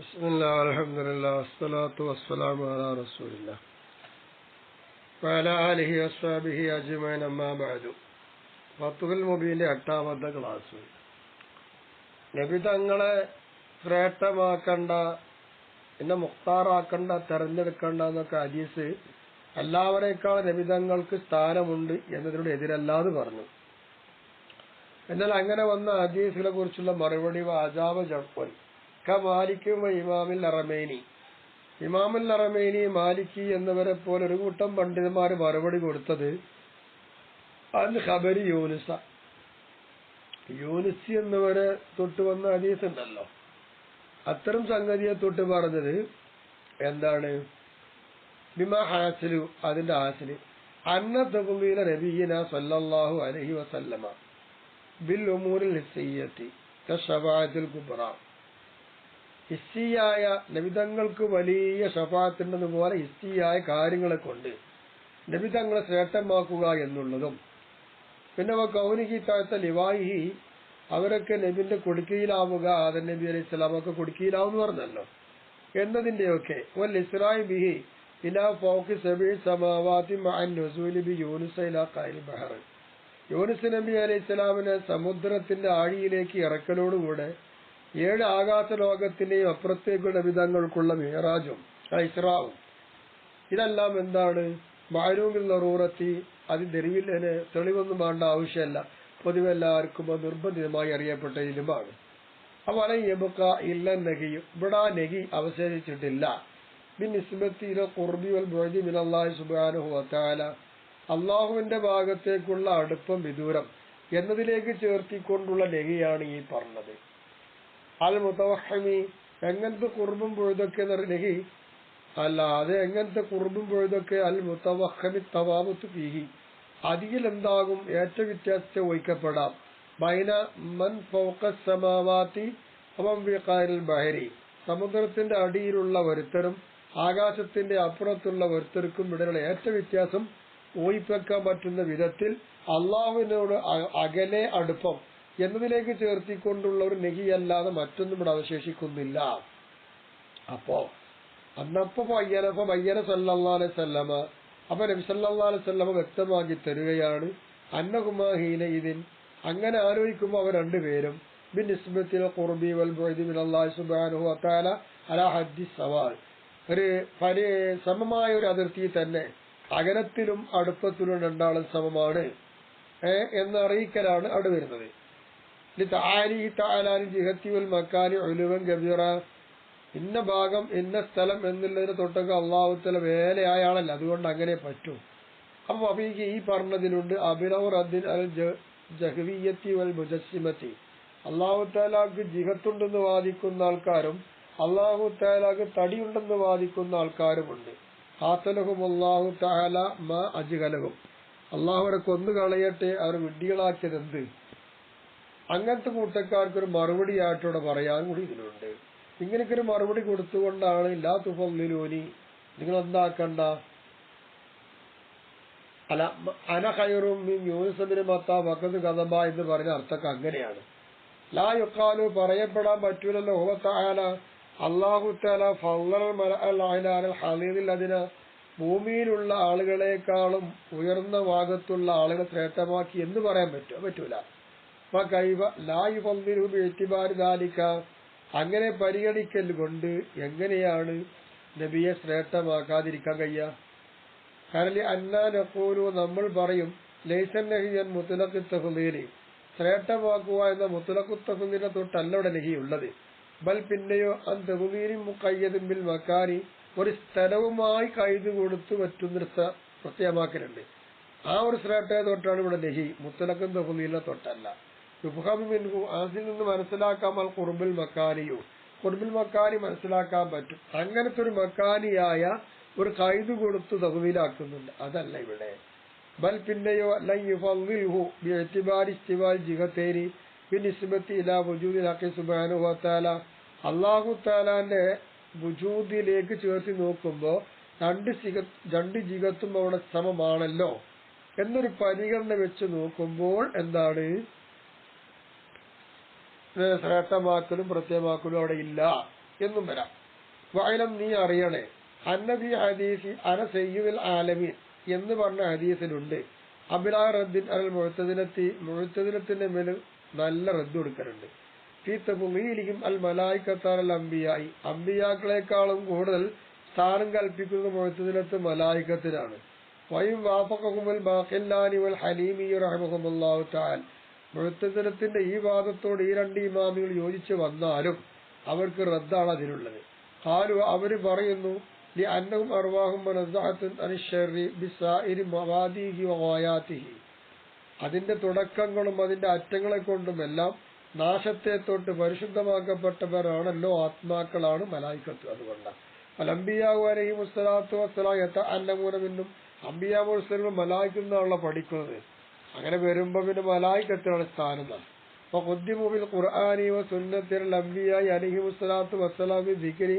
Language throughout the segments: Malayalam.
ബിസ്മില്ലാ അൽഹംദുലില്ലാ വസ്സലാത്തു വസ്സലാമു അലാ റസൂലില്ലാ വഅലാ ആലിഹി വസ്വഹ്ബിഹി അജ്മഈൻ അമ്മാ ബഅദു. ഫത്ഹുൽ മുബീന്റെ 8ാമത്തെ ക്ലാസ്. നബി തങ്ങളെ ശ്രേഷ്ഠമാക്കണ്ട, പിന്നെ മുഖ്താറാക്കണ്ട, തെരഞ്ഞെടുക്കണ്ട എന്നൊക്കെ ഹദീസ് എല്ലാവരേക്കാൾ നബി തങ്ങൾക്ക് സ്ഥാനമുണ്ട് എന്നതിനോട് എതിരല്ലാതെ പറഞ്ഞു. എന്നാൽ അങ്ങനെ വന്ന ഹദീസിനെ കുറിച്ചുള്ള മറുപടി വാജാബ ജഫ്വൻ മാലിക്കും ഇമാമുൽ ഹറമൈനി. ഇമാമുൽ ഹറമൈനി, മാലിക്കി എന്നിവരെ പോലെ ഒരു കൂട്ടം പണ്ഡിതന്മാർ മറുപടി കൊടുത്തത് അൽ ഖബരി യൂനുസ് എന്നിവരെ തൊട്ട് വന്ന ഹദീസ് ഉണ്ടല്ലോ, അത്തരം സംഗതിയെ തൊട്ട് പറഞ്ഞത് എന്താണ്? ബിമാ ഹാസിലു, അതിന്റെ ഹാസില് അന്ന തഖ്ലീല നബിയിന സല്ലല്ലാഹു അലൈഹി വസല്ലമ ബിൽ ഉമൂരിൽ ഹിസ്സിയ്യത്തി കശഫാഅത്തുൽ കുബ്ര. ഹിസ്സിയായ നബിതങ്ങൾക്ക് വലിയ ഷഫാഅത്തുണ്ടെന്നതുപോലെ ഹിസ്സിയായ കാര്യങ്ങളെ കൊണ്ട് നബിതങ്ങളെ ശ്രേഷ്ഠമാക്കുക എന്നുള്ളതും, പിന്നെ കൗനിഹി താഴ്ത്ത ലിവാഹി, അവരൊക്കെ നബിന്റെ കൊടുക്കയിലാവുക, ആദം നബി അലൈഹി സ്വലാമൊക്കെ കൊടുക്കയിലാവെന്ന് പറഞ്ഞല്ലോ എന്നതിന്റെയൊക്കെ വൽ ഇസ്രായി ബിഹി ഇലാ ഫൗഖി സബഇ സമാവാതി മഅൻ നുസൂലി ബി യൂനുസ ഇലാ ഖൈൽ ബഹർ. യൂനുസ് നബി അലൈഹി സ്വലാമിനെ സമുദ്രത്തിന്റെ ആഴിയിലേക്ക് ഇറക്കലോടുകൂടെ 7 ആകാശ ലോകത്തിന്റെയും അപ്പുറത്തേക്കുള്ള വിധങ്ങൾക്കുള്ള മിഅ്റാജും ഇസ്റാവും, ഇതെല്ലാം എന്താണ്? മഅലൂമിൽ ദറൂറത്തി, അത് തെളിവൊന്നും വേണ്ട ആവശ്യമല്ല, പൊതുവെ എല്ലാവർക്കും നിർബന്ധിതമായി അറിയപ്പെട്ട ഇൽമാണ്. അവല യബ്ഖ ഇല്ല നഹി, ഇവിടെ നഹി അവശേഷിച്ചിട്ടില്ല. ബിനിസ്ബത്തി ഇല ഖുർബി വൽ ബുഅദി മിനല്ലാഹി സുബ്ഹാനഹു വ തആല, അള്ളാഹുവിന്റെ ഭാഗത്തേക്കുള്ള അടുപ്പം വിദൂരം എന്നതിലേക്ക് ചേർത്തിക്കൊണ്ടുള്ള നഹിയാണ് ഈ പറഞ്ഞത്. അൽ മുതവഹ്ഹിമി, എങ്ങനത്തെ കുർബും പൊഴുതൊക്കെ നഹി അല്ല, അത് എങ്ങനത്തെ കുർബും പൊഴുതൊക്കെ അൽ മുതവഹ്ഹിമി തവാബുത്ത് ഫീഹി, അതിൽ എന്താകും? ഏറ്റ വ്യത്യാസത്തെ വഹിക്കപ്പെടാം. ബൈന മൻ ഫൗഖ സമാവാതി വമൻ ഫീ ഖൈൽ ബഹരി, സമുദ്രത്തിന്റെ അടിയിലുള്ള ഒരുത്തരും ആകാശത്തിന്റെ അപ്പുറത്തുള്ള ഒരുത്തർക്കും ഇടയിലുള്ള ഏറ്റ വ്യത്യാസം ഊഹിക്കാൻ പറ്റുന്ന വിധത്തിൽ അള്ളാഹുവിനോട് അകലെ അടുപ്പം എന്നതിലേക്ക് ചേർത്തിക്കൊണ്ടുള്ള ഒരു നെഹിയല്ലാതെ മറ്റൊന്നും ഇവിടെ അവശേഷിക്കുന്നില്ല. അപ്പോ അന്നപ്പോ പയ്യന സല്ലല്ലാഹു അലൈഹി വസല്ലമ, അപ്പൊ നബി സല്ലല്ലാഹു അലൈഹി വസല്ലമ വ്യക്തമാക്കി തരുകയാണ് അന്നഹുമാ ഹീനഇദിൻ, അങ്ങനെ ആലോചിക്കുമ്പോൾ അവർ രണ്ടുപേരും ബിനിസ്ബത്തിൽ ഖുർബി വൽ ബുഅദി മിനല്ലാഹി സുബ്ഹാനഹു വ തആല അലാ ഹദ്ദി സവാൽ, ഒരു സമമായ ഒരു അതിർത്തി തന്നെ, അകലത്തിലും അടുപ്പത്തിലും രണ്ടാളും സമമാണ് എന്ന് അറിയിക്കലാണ് അവിടെ വരുന്നത്. ഇന്ന ഭാഗം ഇന്ന സ്ഥലം എന്നുള്ളതിന് തൊട്ടൊക്കെ അള്ളാഹു തആല വേലയായ ആളല്ല, അതുകൊണ്ട് അങ്ങനെ പറ്റും. അപ്പൊ അബീക്ക് ഈ പറഞ്ഞതിലുണ്ട് അബിനവർ അദ്ദിൻ അൽ ജഹ്വിയ്യത്തി വൽ മുജസ്സിമത്തി, അള്ളാഹു തആലാക്ക് ജിഹത്തുണ്ടെന്ന് വാദിക്കുന്ന ആൾക്കാരും അള്ളാഹു തആലാക്ക് തടിയുണ്ടെന്ന് വാദിക്കുന്ന ആൾക്കാരുമുണ്ട്. ഖാതലഹും അല്ലാഹു തആല മാ അജ്ഗലഹും, അള്ളാഹു അവരെ കൊന്നു കളയട്ടെ, അവർ വിഡ്ഢികളാക്കിയത് എന്ത്? അങ്ങനത്തെ കൂട്ടക്കാർക്കൊരു മറുപടി ആയിട്ടോടെ പറയാൻ കൂടി ഇതിലുണ്ട്. ഇങ്ങനെയൊക്കെ ഒരു മറുപടി കൊടുത്തുകൊണ്ടാണ് ലാ തുഫദ്ദിലൂനി, നിങ്ങൾ എന്താക്കണ്ട, അല അന ഖൈറും മിൻ യൂനുസ് ബിൻ മത്താ വഖദ് കദബ എന്ന് പറഞ്ഞ അർത്ഥമൊക്കെ അങ്ങനെയാണ്. ലാ യുഖാലു, പറയപ്പെടാൻ പറ്റൂലല്ലോ, ഹുവ തആല, അല്ലാഹു തആല ഫളൽ മലഅൽ അഅ്ലാൽ ഹലീൽ അദിന, ഭൂമിയിലുള്ള ആളുകളെക്കാളും ഉയർന്ന ഭാഗത്തുള്ള ആളുകളെ ശ്രേഷ്ഠമാക്കി എന്ന് പറയാൻ പറ്റൂല. അങ്ങനെ പരിഗണിക്കൽ കൊണ്ട് എങ്ങനെയാണ് നബിയെ ശ്രേഷ്ഠമാക്കാതിരിക്കാൻ കഴിയുക? കാരണം അന്നാ നഖൂലു, നമ്മൾ പറയും ലൈസൻ നഹിയൻ മുത്ലഖു തഫ്ളീലി, ശ്രേഷ്ഠമാക്കുക എന്ന മുത്ലഖു തഫ്ളീലിനെ തൊട്ടല്ല ഇവിടെ നഹിയുള്ളത്. ബൽ പിന്നെയോ അൻ തഫ്ളീലി മുഖയ്യദിൻ ബിൽ മക്കാനി, ഒരു സ്ഥലവുമായി കൈത് കൊടുത്ത് പറ്റുന്ന പ്രത്യേകമാക്കലുണ്ട്. ആ ഒരു ശ്രേഷ്ഠയെ തൊട്ടാണ് ഇവിടെ നഹി, മുത്ലഖുൻ തഫ്ളീലിനെ തൊട്ടല്ല. ആസിൽ നിന്ന് മനസ്സിലാക്കാം അൽ ഖുർബുൽ മക്കാനിയോ, ഖുർബുൽ മക്കാനി മനസ്സിലാക്കാൻ പറ്റും. അങ്ങനത്തെ ഒരു മക്കാനിയായ ഒരു കൈത് കൊടുത്ത് തഫ്ളീലാക്കുന്നുണ്ട്, അതല്ല ഇവിടെ. ബൽ പിന്നെയോ ലൻ യുഫദ്ദിൽഹു ബിഇഅ്തിബാരി ഇസ്തിവാൽ ജിഹതൈനി ബിനിസ്ബത്തി ഇലാ വുജൂദിൽ ഹഖ് സുബ്ഹാനഹു വ തആല, അല്ലാഹു തആലാന്റെ വുജൂദിലേക്ക് ചേർത്ത് നോക്കുമ്പോൾ രണ്ട് ജിഹത്തും അവിടെ സമമാണല്ലോ എന്നൊരു പരിഗണന വെച്ച് നോക്കുമ്പോൾ എന്താണ് ശ്രേഷ്ഠമാക്കലും പ്രത്യേകമാക്കലും അവിടെ ഇല്ല എന്നും വരാം. വഅലം, നീ അറിയണേ, അന്നബി ഹദീസി അന സയ്യിദുൽ ആലമീൻ എന്ന് പറഞ്ഞ ഹദീസിലുണ്ട് അബിലാ റദ്ദിൻ അൽ മുഅ്തസിലത്തിന്റെ മേൽ നല്ല റദ്ദ് കൊടുക്കലുണ്ട്. ഫീ തഫ്ളീലിഹിം അൽ മലായികത അൽ അംബിയായി, അംബിയാക്കളെക്കാളും കൂടുതൽ സ്ഥാനം കൽപ്പിക്കുന്ന മുഅ്തസിലത്ത് മലായികത്തിനാണ്. വയും വാഫഖഹുൽ ബാഖില്ലാനി വൽ ഹലീമി റഹിമഹുല്ലാഹു തആല, മുഅ്തസിലത്തിന്റെ ഈ വാദത്തോട് ഈ രണ്ട് ഇമാമികൾ യോജിച്ചു വന്നാലും അവർക്ക് റദ്ദാണ് അതിനുള്ളത്. ഖാലു, അവര് പറയുന്നു, ലി അന്നഹും അർവാഹും മുനസ്സഹത്തുൻ അനിശ്ശർരി ബിസായിരി മവാദിഹി വഗായാതിഹി, അതിന്റെ തുടക്കങ്ങളും അതിന്റെ അറ്റങ്ങളെ കൊണ്ടുമെല്ലാം നാശത്തെ തൊട്ട് പരിശുദ്ധമാക്കപ്പെട്ടവരാണല്ലോ ആത്മാക്കളാണ് മലായിക്കത്ത്. അതുകൊണ്ടാണ് അലംബിയാഹു അലൈഹിമുസ്സലാത്തു വസ്സലാം യതഅല്ലമൂന മിന്നും, അംബിയാ മുർസലുകൾ മലായിക്കുന്നാണല്ലോ പഠിക്കുന്നത്. അങ്ങനെ വരുമ്പോ പിന്നെ മലായിക്കത്തിനാണ് സ്ഥാനം. അപ്പൊ ഖുദ്ദിമു ബിൽ ഖുർആനി വസുന്നത്തിൽ അംബിയായി അലൈഹിമുസ്സലാത്തു വസ്സലാം ദിക്രി,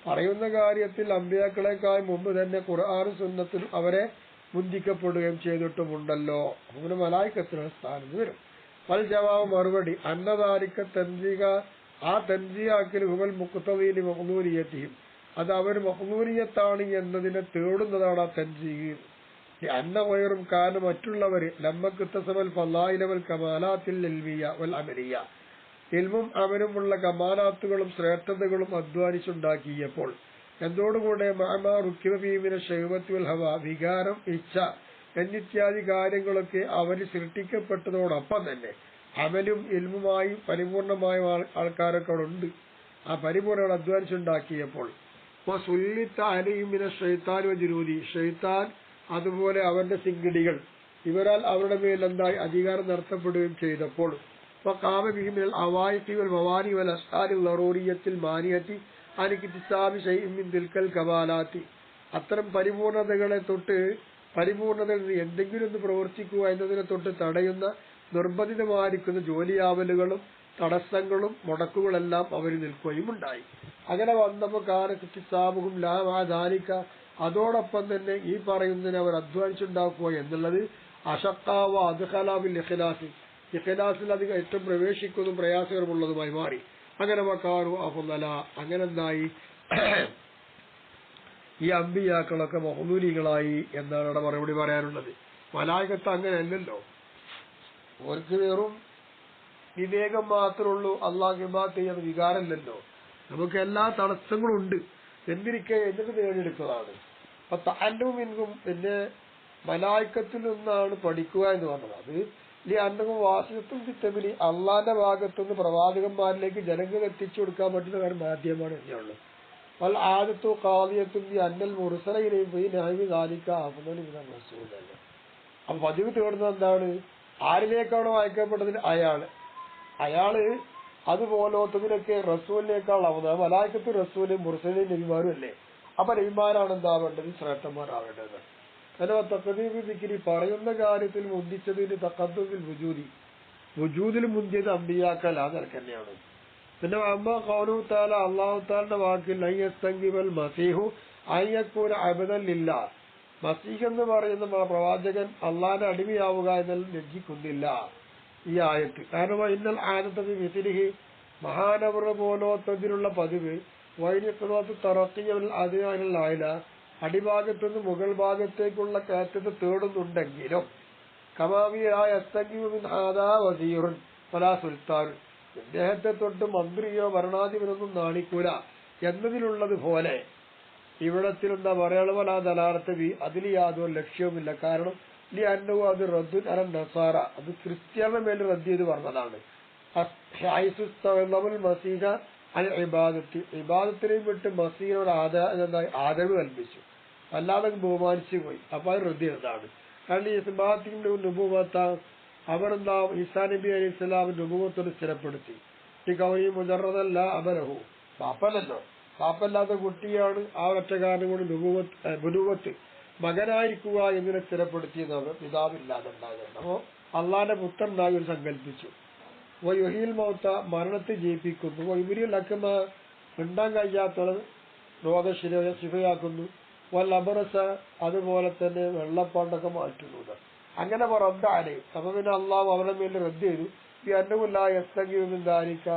പറയുന്ന കാര്യത്തിൽ അമ്പിയാക്കളെക്കാൾ മുമ്പ് തന്നെ ഖുർആനും സുന്നത്തിനും അവരെ മുന്തിക്കപ്പെടുകയും ചെയ്തിട്ടുമുണ്ടല്ലോ. അങ്ങനെ മലായിക്കത്തിനുള്ള സ്ഥാനം വരും. വൽ ജവാബ്, മറുപടി, അന്നദാലിക തൻസീഹ, ആ തൻസീഹാക്കൽ ഹുവൽ മുഖ്തദീലി മഖ്ദൂരിയത്തിഹിം, അത് അവർ മഖ്ദൂരിയത്താണ് എന്നതിനെ തേടുന്നതാണ് ആ തൻസീഹ്. അന്ന വയറും, കാരണം മറ്റുള്ളവർ ലമ്മക്കുത്തസമൽ ഫളായില വൽ കമാലാത്തിൽ ഇൽമിയ വൽ അമലിയ, ഇൽമും അവനുമുള്ള കമാലാത്തുകളും ശ്രേഷ്ഠതകളും അധ്വാനിച്ചുണ്ടാക്കിയപ്പോൾ എന്തോടുകൂടെ ഹവ, വികാരം, ഇച്ഛ എന്നിത്യാദി കാര്യങ്ങളൊക്കെ അവര് സൃഷ്ടിക്കപ്പെട്ടതോടൊപ്പം തന്നെ അമലും ഇൽമുമായി പരിപൂർണമായ ആൾക്കാരൊക്കെ അവിടെ ഉണ്ട്. ആ പരിപൂർണ്ണ അധ്വാനിച്ചുണ്ടാക്കിയപ്പോൾ ഷെയ്ത്താൻ അതുപോലെ അവന്റെ സിംഗിടികൾ ഇവരാൽ അവരുടെ മേൽ എന്തായി അധികാരം നടത്തപ്പെടുകയും ചെയ്തപ്പോൾ അത്തരം പരിപൂർണതകളെ തൊട്ട്, പരിപൂർണതയിൽ എന്തെങ്കിലും ഒന്ന് പ്രവർത്തിക്കുക എന്നതിനെ തൊട്ട് തടയുന്ന നിർബന്ധിതമായിരിക്കുന്ന ജോലിയാവലുകളും തടസ്സങ്ങളും മുടക്കുകളെല്ലാം അവർ നിൽക്കുകയും ഉണ്ടായി. അങ്ങനെ വന്നപ്പോൾ കാലക്കിസാബും ലാവാദാലിക്ക, അതോടൊപ്പം തന്നെ ഈ പറയുന്നതിന് അവർ അധ്വാനിച്ചുണ്ടാക്കുക എന്നുള്ളത് അഷക്കാവ അദ്ഖലാബിൽ ഇഖ്ലാസ്, ഇഖ്ലാസിൽ അത് ഏറ്റവും പ്രവേശിക്കുന്നതും പ്രയാസകരമുള്ളതുമായി മാറി. അങ്ങനെ വക്കാറു അഫ്ളല, അങ്ങനെ എന്തായി, ഈ അമ്പിയാക്കളൊക്കെ മഹ്ദൂരികളായി എന്നാണ് അവിടെ മറുപടി പറയാനുള്ളത്. മലായികത്ത് അങ്ങനെയല്ലല്ലോ, അവർക്ക് വെറും വിവേകം മാത്രമേ ഉള്ളൂ. അള്ളാഹ് ഇബാദത്ത് ചെയ്യുന്ന വികാരമല്ലല്ലോ. നമുക്ക് എല്ലാ തടസ്സങ്ങളും ഉണ്ട്, എന്നിട്ട് നേടിയെടുത്തതാണ്. അപ്പൊ തഅല്ലുമിൻഹും, പിന്നെ മലായികത്തിൽ നിന്നാണ് പഠിക്കുക എന്ന് പറഞ്ഞത്. അത് ഈ അന്നവും വാസിത്വം കിട്ടബിലി, അള്ളാന്റെ ഭാഗത്തുനിന്ന് പ്രവാചകന്മാരിലേക്ക് ജനങ്ങൾ എത്തിച്ചു കൊടുക്കാൻ പറ്റുന്ന കാര്യം മാധ്യമമാണ് എന്നുള്ളത്. അൽ ആദത്തു ഖാദിയത്തും ഈ അന്നൽ മുർസലയിലേക്കാഫുദലിമിനറസൂലല്ല. അപ്പൊ പതിവ് തേടുന്നത് എന്താണ്? ആരിലേക്കാണോ അയക്കപ്പെട്ടതിന് അയാള് അതുപോലത്തതിനൊക്കെ റസൂലിനേക്കാൾ ആവുന്നത്. മലായികത്ത് റസൂലും മുർസലും നബിമാരും അല്ലേ. അപ്പൊ നബിമാരാണ് എന്താവേണ്ടത്? ശ്രേഷ്ഠന്മാരാവേണ്ടത്. തഖദീമിൽ പറയുന്ന കാര്യത്തിൽ മുന്തിച്ചതിന് തഖദ്ദുമിൽ വുജൂദിൽ മുന്തിയത് അമ്പിയാക്കൽ, ആ നിലക്ക് തന്നെയാണ്. പിന്നെ അമ്മ ഖൗലുഹു തആല, അല്ലാഹു തആലയുടെ വാക്കിൽ അയ്യസ്തങ്കിബൽ മസീഹു അയ്യകൂന അബ്ദൻ ലില്ലാഹ്, മസീഹ് എന്ന് പറയുന്ന പ്രവാചകൻ അള്ളാന്റെ അടിമയാവുക എന്നതിൽ ലജ്ജിക്കുന്നില്ല ഈ ആയത്ത്. കാരണം ഇന്നൽ ആനത്തബി മിസ്ലിഹി, മഹാനവർ പോലോത്തതിലുള്ള പതിവ് വൈനിഖ്വാത്ത് തറഖിയൽ അദ്യാനിൽ ആയില, അടിഭാഗത്തുനിന്ന് മുകൾ ഭാഗത്തേക്കുള്ള കയറ്റത്തെ തേടുന്നുണ്ടെങ്കിലും കമാവിയായ വസീറുൻ ഫലാ സുൽത്താൻ, ഇദ്ദേഹത്തെ തൊട്ട് മന്ത്രിയോ ഭരണാധിപനൊന്നും നാണിക്കൂല എന്നതിലുള്ളത് പോലെ ഇവിടത്തിൽ എന്താ പറയാനുള്ള ദലാലത്ത് അതിൽ യാതൊരു ലക്ഷ്യവുമില്ല. കാരണം ലി അന്നഹു അത് റദ്ദുൻ അല നസാറ, അത് ക്രിസ്ത്യാനിയുടെ മേൽ റദ്ദ് ചെയ്ത് പറഞ്ഞതാണ്. മസീഹ അൽ ഇബാദത്ത്, ഇബാദത്തിനെയും വിട്ട് മസീഹിനോട് ആദരവ് കൽപ്പിച്ചു, അല്ലാതെ ബഹുമാനിച്ചു പോയി. അപ്പൊ അത് റദ്ദ് ചെയ്തതാണ്. കാരണം ഇസ്ബാത്തിന്റെ നുബുവത്ത, അവരെന്താ ഈസാ നബി അലൈഹി സ്വലാമിന്റെ നുബുവത്തോട് സ്ഥിരപ്പെടുത്തി. ഈ കൗരി മുജറദല്ല അബലഹു, പാപ്പനല്ലോ, പാപ്പല്ലാത്ത കുട്ടിയാണ്. ആ ഒറ്റ കാരണം കൊണ്ട് നുബുവത്ത് മകനായിരിക്കുക എന്നതിനെ സ്ഥിരപ്പെടുത്തിയെന്നാണ്. പിതാവില്ലാതെ ഉണ്ടാകുന്നത്. അപ്പോ അള്ളാന്റെ പുത്രനായി സങ്കല്പിച്ചു. വയുഹിൽ മൗത്ത, മരണത്തെ ജയിപ്പിക്കുന്നു. വൈമുരിൽ അക്കമ, മിണ്ടാൻ കഴിയാത്തവർ രോഗശിഫയാക്കുന്നു. വൽ അബറസ, അതുപോലെ തന്നെ വെള്ളപ്പാണ്ടൊക്കെ മാറ്റുന്നത്. അങ്ങനെ റദ്ദാണ്. അപ്പൊ പിന്നെ അള്ളാഹു അവരുടെ മേലിൽ റദ്ദ് ചെയ്തു. ഈ അന്നമില്ല എസ്തഗിതാരിക്ക,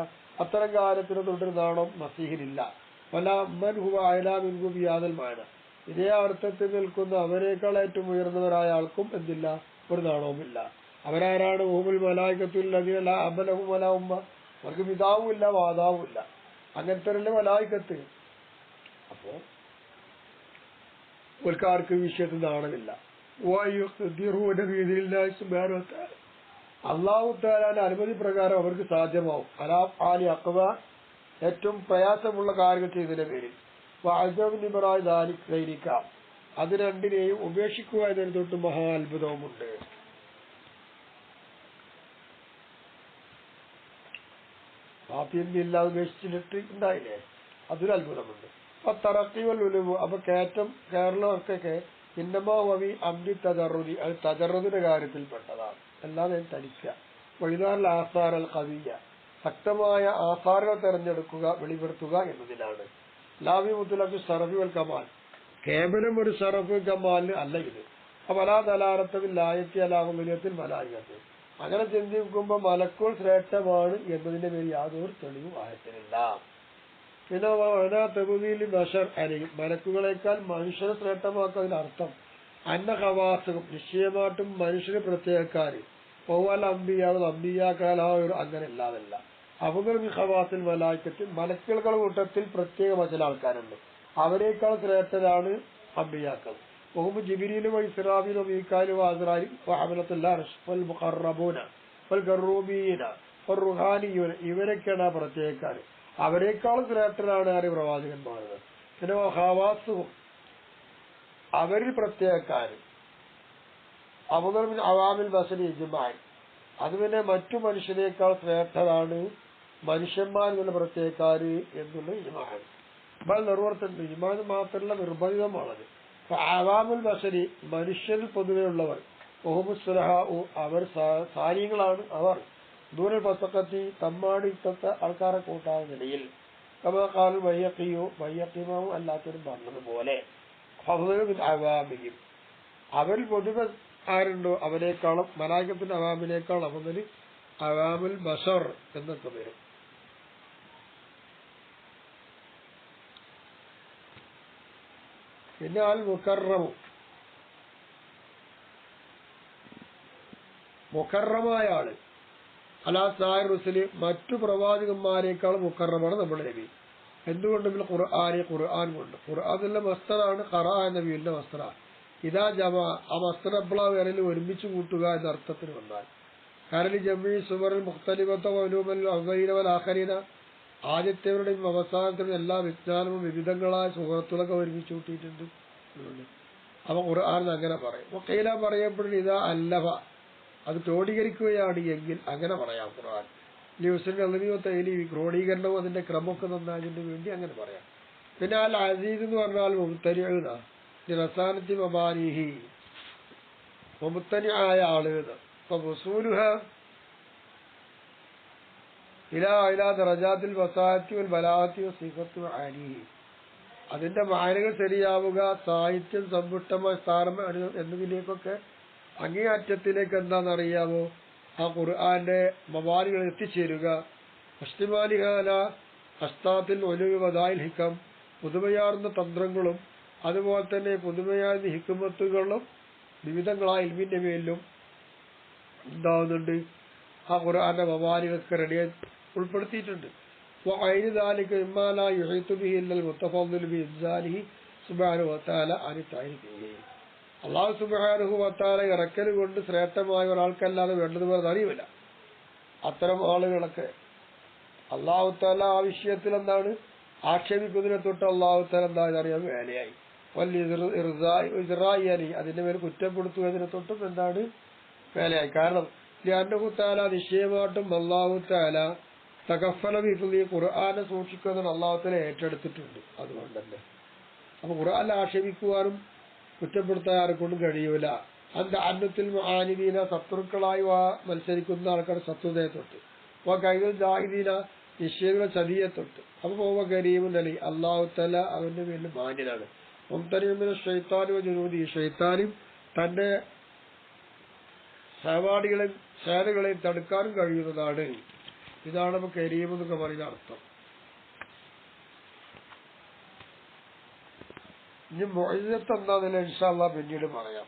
അത്തരം കാര്യത്തിന് തുടരുന്നാണോ മസീഹിനില്ല. വല അമ്മൻ ഹുവ അയലാ മിൻഹു ബിയാദൽ മാന. ഇതേ അർത്ഥത്തിൽ നിൽക്കുന്ന അവരെക്കാൾ ഏറ്റവും ഉയർന്നവരായ ആൾക്കും എന്തില്ല, ഒരു നാണവുമില്ല. അവരാരാണ്? ഓമുൽ മലായികത്തുൽ അബലഹും വല ഉമ്മ. അവർക്ക് പിതാവുമില്ല മാതാവുമില്ല. അങ്ങനത്തെ മലായികത്ത്. അപ്പോ ഒൽക്കാർക്ക് വിഷയത്തിൽ നാണമില്ല. അള്ളാഹു തആലയുടെ അനുമതി പ്രകാരം അവർക്ക് സാധ്യമാവും. അലാ ആലി അഖ്വ, ഏറ്റവും പ്രയാസമുള്ള കാര്യങ്ങൾ ചെയ്തതിന്റെ പേരിൽ. വാജബിനിബറായി ദാലിക്കാം, അത് രണ്ടിനെയും ഉപേക്ഷിക്കുക എന്നതിന് തൊട്ട് മഹാ അത്ഭുതവുമുണ്ട്. പാപ്പിയില്ലാതെ ഉപേക്ഷിച്ചിട്ട് ഉണ്ടായില്ലേ, അതൊരു അത്ഭുതമുണ്ട്. അപ്പൊ തറക്കിവൽ ഉലുവു, അപ്പൊ കേരളവർക്കൊക്കെ ഇന്നമാവി അമ്പി തജറുദി, അത് തജറുദിന്റെ കാര്യത്തിൽപ്പെട്ടതാണ്. അല്ലാതെ തനിക്കുക. വൈദാറിൽ ആസാർ അൽ കവിയ, ശക്തമായ ആസാറുകൾ തെരഞ്ഞെടുക്കുക, വെളിപ്പെടുത്തുക എന്നതിലാണ്. ലാവി മുത്തലക്ക് ഷറഫി വൽ കമാൽ, കേവലം ഒരു ഷറഫ് കമാലിന് അല്ല ഇത്. അലാ ദലാലത്തിൽ ലായത്തി അലാഹുലിയത്തിൽ മലായികത്ത്, അങ്ങനെ ചിന്തിക്കുമ്പോൾ മലക്കുകൾ ശ്രേഷ്ഠമാണ് എന്നതിന്റെ പേര് യാതൊരു തെളിവും ആയത്തിനില്ല. പിന്നെ തെബുവിൽ ബഷർ അലി, മലക്കുകളെക്കാൾ മനുഷ്യരെ ശ്രേഷ്ഠമാക്കുന്നതിന് അർത്ഥം അന്ന ഹവാസും, നിശ്ചയമായിട്ടും മനുഷ്യന് പ്രത്യേകക്കാര് പൗവൽ അമ്പിയാവും അമ്പിയാക്കാലാവരും അങ്ങനെ ഇല്ലാതല്ല. അവകളും ഈ ഹവാസിൽ മലായിക്കത്തിൽ മലക്കുകളുടെ കൂട്ടത്തിൽ പ്രത്യേക ചില ആൾക്കാരുണ്ട്. അവരെക്കാൾ ശ്രേഷ്ഠരാണ് അമ്പിയാക്കൾ. മുഹമ്മദ് ജിബിരിലും ഇസ്രാഫീലും മീകാലും ആസ്രായിലും മുഖറബൂന ഗറൂബീന റുഹാനിയൂന, ഇവരൊക്കെയാണ് ആ പ്രത്യേകക്കാര്. അവരെക്കാൾ ശ്രേഷ്ഠരാണ് ആര്? പ്രവാചകന്മാര്. പിന്നെ ഹവാസും, അവരിൽ പ്രത്യേകക്കാര് അവകളും അവാമിൽ ബസരി ഇജ്മാൻ, അത് പിന്നെ മറ്റു മനുഷ്യരെക്കാൾ ശ്രേഷ്ഠരാണ് മനുഷ്യന്മാർ എന്നുള്ള പ്രത്യേകക്കാര് എന്നുള്ള ഇജ്മാൻ. ബൽ നിർവർത്തുണ്ട്. ഇജ്മാൻ മാത്രമല്ല, നിർബന്ധിതമാണത്. അവാമുൽ ബസരി, മനുഷ്യരിൽ പൊതുവെയുള്ളവർ, മുഹമ്മദ് അവർ സാരികളാണ്. അവർ ദൂരൽ പത്തക്കത്തി, തമ്മാടിത്തത്തെ ആൾക്കാരെ കൂട്ടാവുന്ന നിലയിൽ കമകാൽ വയ്യക്കിയോ വയ്യക്കിമാവും അല്ലാത്തവരും പറഞ്ഞതുപോലെ അവാമിയും, അവരിൽ പൊതുവെ ആരുണ്ടോ അവരെക്കാളും മലായികത്തിന്റെ അവാമിനേക്കാൾ അവന് അവാമുൽ ബഷർ എന്നൊക്കെ വരും. പിന്നെ അൽ മുക്കറമു, മുക്കറമായ ആള്. അലാ സാഹിർ റുസുലി, മറ്റു പ്രവാചകന്മാരെക്കാൾ മുക്കറമാണ് നമ്മുടെ നബി. എന്തുകൊണ്ടും ഖുർആൻ കൊണ്ട്. ഖുർആൻ മസ്തറാണ് ഖറ എന്ന വീടിന്റെ മസ്തറ. ഇതാ ജമാ, ആ മസ്തർ എപ്പോഴാ വിരലിൽ ഒരുമിച്ച് കൂട്ടുക എന്ന അർത്ഥത്തിന് വന്നാൽ. കരലി ജമീ സുമറിൽ മുഖ്തലിഫത്തോ വലൂമൽ അവൈനവൽ ആഖരീന, ആദ്യത്തെവരുടെയും അവസാനത്തിനും എല്ലാ വിജ്ഞാനവും വിവിധങ്ങളായ സുഹൃത്തുക്കളൊക്കെ ഒരുമിച്ച് കൂട്ടിയിട്ടുണ്ട്. അപ്പൊ ഖുർആൻ അങ്ങനെ പറയും. കൈല പറയപ്പെടുന്ന ഇതാ അല്ലഫ, അത് ക്രോഡീകരിക്കുകയാണ് എങ്കിൽ അങ്ങനെ പറയാം. ഖുർആൻ ന്യൂസിന്റെ അലവിയോ തൈലി, ക്രോഡീകരണവും അതിന്റെ ക്രമമൊക്കെ നന്നായതിന് വേണ്ടി അങ്ങനെ പറയാം. പിന്നെ അൽ അസീസ് എന്ന് പറഞ്ഞാൽ മുബ്തരിഅന റസാനത്തി മബാനിഹി, മുബ്തനിആയ ആളുകൾ. അപ്പൊ വസൂലുഹ ഇലാ ദറജാത്തിൽ വസാഅത്തി വൽ ബലാഗത്തി വസിഫത്തു ആലിഹി, അതിന്റെ മാനകൾ ശരിയാവുക, സാഹിത്യം സമ്പുഷ്ടമായ സ്ഥാനം എന്നതിലേക്കൊക്കെ അങ്ങേയറ്റത്തിലേക്ക് എന്താണെന്നറിയാമോ, ആ ഖുർആന്റെ മവാലികൾ എത്തിച്ചേരുക. അഷ്തിമാലിഹാല അസ്താത്തിൽ ഒലുവി വദായിൽ ഹിക്കം, പുതുമയാർന്ന തന്ത്രങ്ങളും അതുപോലെ തന്നെ പുതുമയാർന്ന ഹിക്കുമത്തുകളും വിവിധങ്ങളായ ഇൽമിന്റെ മേലിലും ഉണ്ടാവുന്നുണ്ട്. ആ ഖുർആന്റെ മവാലികളൊക്കെ റെഡിയായി ഉൾപ്പെടുത്തിയിട്ടുണ്ട്. അള്ളാഹു സുബ്ഹാനഹു വ തആല ഇറക്കൽ കൊണ്ട് ശ്രേഷ്ഠമായ ഒരാൾക്കല്ലാതെ വേണ്ടതുപോലെ അറിയില്ല. അത്തരം ആളുകളൊക്കെ അള്ളാഹു തആല ആ വിഷയത്തിൽ എന്താണ് ആക്ഷേപിക്കുന്നതിനെ തൊട്ട് അള്ളാഹു തആല എന്താ അറിയാൻ വേലയായി. ഇസ്രായേലി, അതിന്റെ മേൽ കുറ്റപ്പെടുത്തുന്നതിനെ തൊട്ടും എന്താണ് വേലയായി. കാരണം അല്ലാഹു തആല നിശ്ചയമായിട്ടും അള്ളാഹു തആല തകഫല ബിഹിഫ്ളി, ഖുർആനെ സൂക്ഷിക്കുന്നത് അള്ളാഹു തആല ഏറ്റെടുത്തിട്ടുണ്ട്. അതുകൊണ്ട് തന്നെ അപ്പൊ ഖുർആനെ ആക്ഷേപിക്കുവാനും കുറ്റപ്പെടുത്താൻ ആരെക്കൊണ്ടും കഴിയൂല. അന്ത അന്നത്തിൽ ആനിദീന, ശത്രുക്കളായി മത്സരിക്കുന്ന ആൾക്കാർ ശത്രുതയെ തൊട്ട്, കൈകൾ ജാഹിദീന, നിശ്ചയങ്ങളെ ചതിയെ തൊട്ട്. അപ്പൊ പോവ കരീമുൻ അലി, അള്ളാഹു തആല അവന്റെ പേരിൽ മാന്യനാണ്. മുംതനിമിന ശൈത്താനും ജുനൂദി, ശൈത്താനും തന്റെ സഹപാഠികളെയും സേനകളെയും തടുക്കാനും കഴിയുന്നതാണ്. ഇതാണ് കരീം എന്നൊക്കെ പറയുന്ന അർത്ഥം. ഇനി മുഅ്ജിസത്ത് എന്താണെന്ന് ഇൻഷാ അല്ലാഹ് പിന്നീട് പറയാം.